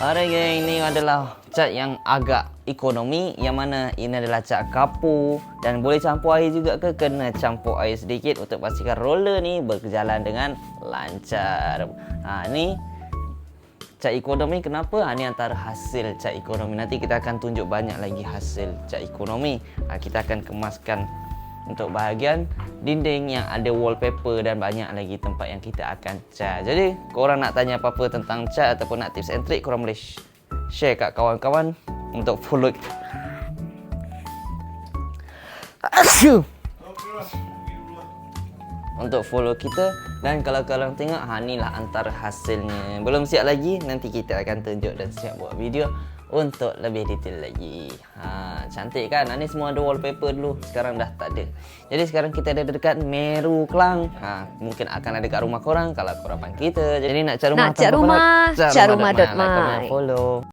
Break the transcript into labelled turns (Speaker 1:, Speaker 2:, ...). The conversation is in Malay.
Speaker 1: Alright geng, ini adalah cat yang agak ekonomi, yang mana ini adalah cat kapur dan boleh campur air juga ke, kena campur air sedikit untuk pastikan roller ni berjalan dengan lancar. Ni cat ekonomi, kenapa? Ni antara hasil cat ekonomi. Nanti kita akan tunjuk banyak lagi hasil cat ekonomi. Kita akan kemaskan untuk bahagian dinding yang ada wallpaper dan banyak lagi tempat yang kita akan cat. Jadi korang nak tanya apa-apa tentang cat ataupun nak tips and trick, korang boleh share kat kawan-kawan untuk follow kita. Untuk follow kita. Dan kalau korang tengok, inilah antara hasilnya. Belum siap lagi, nanti kita akan tunjuk dan siap buat video untuk lebih detail lagi. Cantik kan? Ni semua ada wallpaper dulu, sekarang dah tak ada. Jadi sekarang kita ada dekat Meru Klang. Mungkin akan ada kat rumah korang kalau korang panggil kita. Jadi nak cat rumah,
Speaker 2: Nak cat rumah, cat rumah.my.
Speaker 1: Follow.